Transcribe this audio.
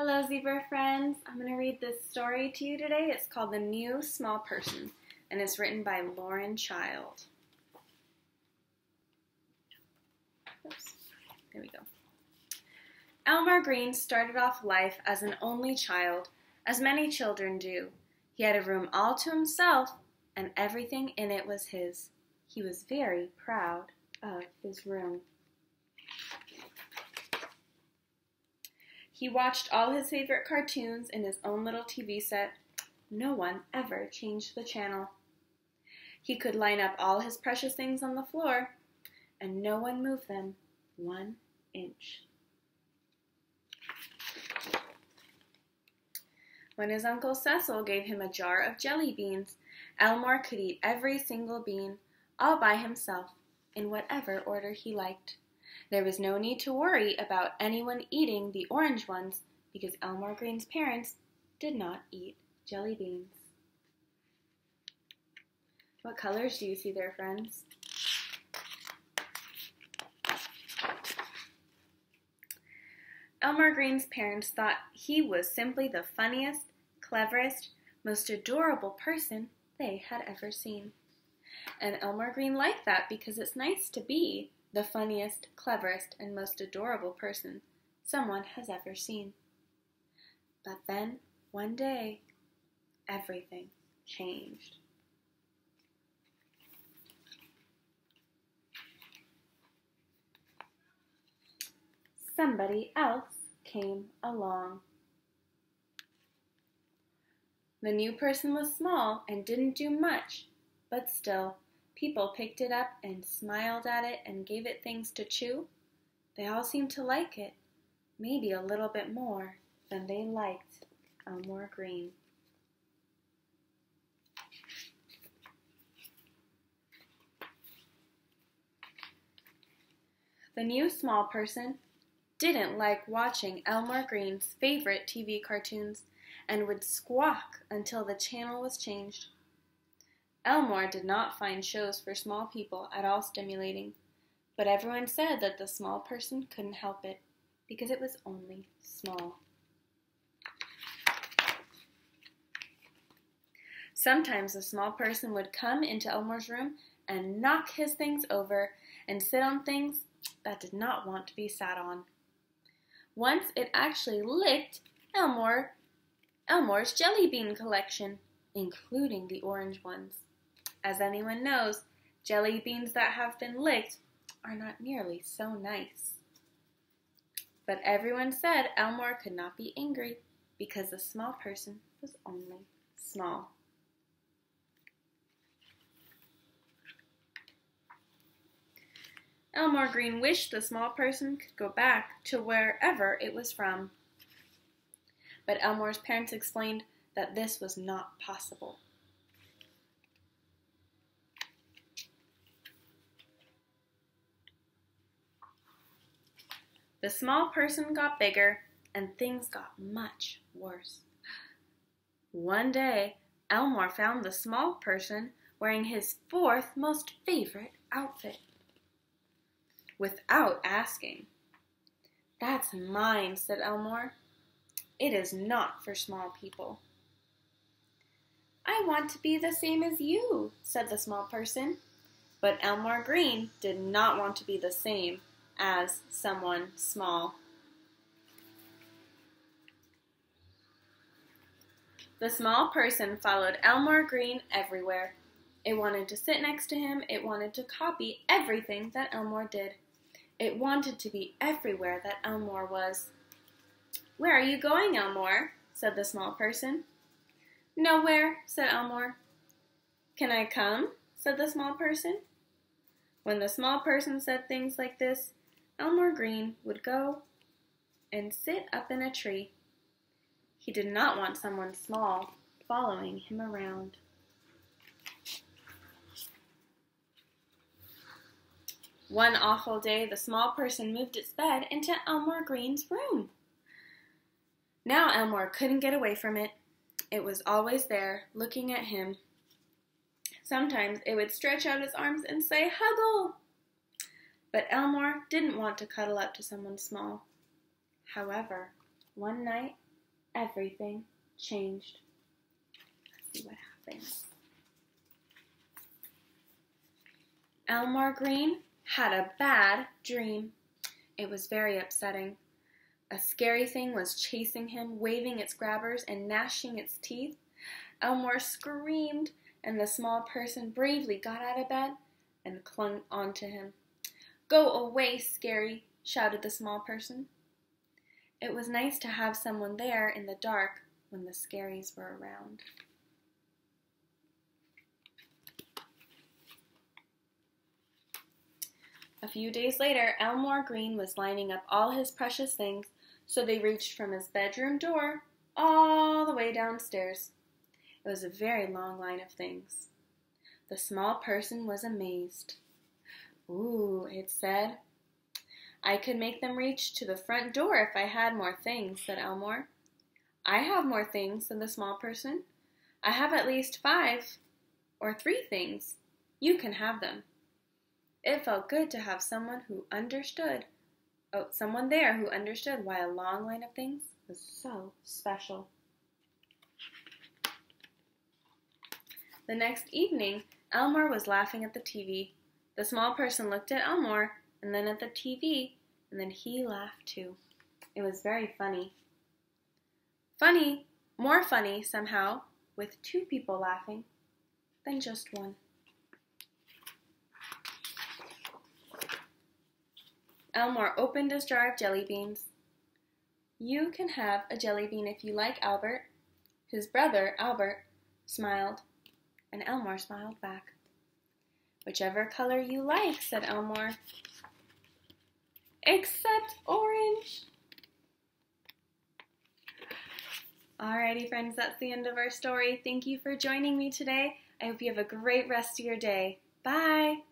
Hello, zebra friends. I'm going to read this story to you today. It's called The New Small Person, and it's written by Lauren Child. Oops, there we go. Elmore Green started off life as an only child, as many children do. He had a room all to himself, and everything in it was his. He was very proud of his room. He watched all his favorite cartoons in his own little TV set. No one ever changed the channel. He could line up all his precious things on the floor, and no one moved them 1 inch. When his Uncle Cecil gave him a jar of jelly beans, Elmore could eat every single bean, all by himself, in whatever order he liked. There was no need to worry about anyone eating the orange ones because Elmore Green's parents did not eat jelly beans. What colors do you see there, friends? Elmore Green's parents thought he was simply the funniest, cleverest, most adorable person they had ever seen. And Elmore Green liked that because it's nice to be the funniest, cleverest, and most adorable person someone has ever seen. But then, one day, everything changed. Somebody else came along. The new person was small and didn't do much, but still, people picked it up and smiled at it and gave it things to chew. They all seemed to like it, maybe a little bit more than they liked Elmore Green. The new small person didn't like watching Elmore Green's favorite TV cartoons and would squawk until the channel was changed. Elmore did not find shows for small people at all stimulating, but everyone said that the small person couldn't help it because it was only small. Sometimes the small person would come into Elmore's room and knock his things over and sit on things that did not want to be sat on. Once it actually licked Elmore's jelly bean collection, including the orange ones. As anyone knows, jelly beans that have been licked are not nearly so nice. But everyone said Elmore could not be angry because the small person was only small. Elmore Green wished the small person could go back to wherever it was from. But Elmore's parents explained that this was not possible. The small person got bigger, and things got much worse. One day, Elmore found the small person wearing his fourth most favorite outfit. Without asking. "That's mine," said Elmore. "It is not for small people." "I want to be the same as you," said the small person. But Elmore Green did not want to be the same as someone small. The small person followed Elmore Green everywhere. It wanted to sit next to him. It wanted to copy everything that Elmore did. It wanted to be everywhere that Elmore was. "Where are you going, Elmore?" said the small person. "Nowhere," said Elmore. "Can I come?" said the small person. When the small person said things like this, Elmore Green would go and sit up in a tree. He did not want someone small following him around. One awful day, the small person moved its bed into Elmore Green's room. Now Elmore couldn't get away from it. It was always there, looking at him. Sometimes it would stretch out its arms and say, "Huggle!" But Elmore didn't want to cuddle up to someone small. However, one night everything changed. Let's see what happens. Elmore Green had a bad dream. It was very upsetting. A scary thing was chasing him, waving its grabbers and gnashing its teeth. Elmore screamed, and the small person bravely got out of bed and clung onto him. "Go away, Scary," shouted the small person. It was nice to have someone there in the dark when the scaries were around. A few days later, Elmore Green was lining up all his precious things, so they reached from his bedroom door all the way downstairs. It was a very long line of things. The small person was amazed. "Ooh," it said. "I could make them reach to the front door if I had more things," said Elmore. "I have more things," said the small person. "I have at least 5 or 3 things. You can have them." It felt good to have someone there who understood why a long line of things was so special. The next evening, Elmore was laughing at the TV. The small person looked at Elmore, and then at the TV, and then he laughed too. It was very funny. More funny somehow, with 2 people laughing than just one. Elmore opened his jar of jelly beans. "You can have a jelly bean if you like, Albert." His brother, Albert, smiled, and Elmore smiled back. "Whichever color you like," said Elmore. "Except orange." Alrighty, friends, that's the end of our story. Thank you for joining me today. I hope you have a great rest of your day. Bye!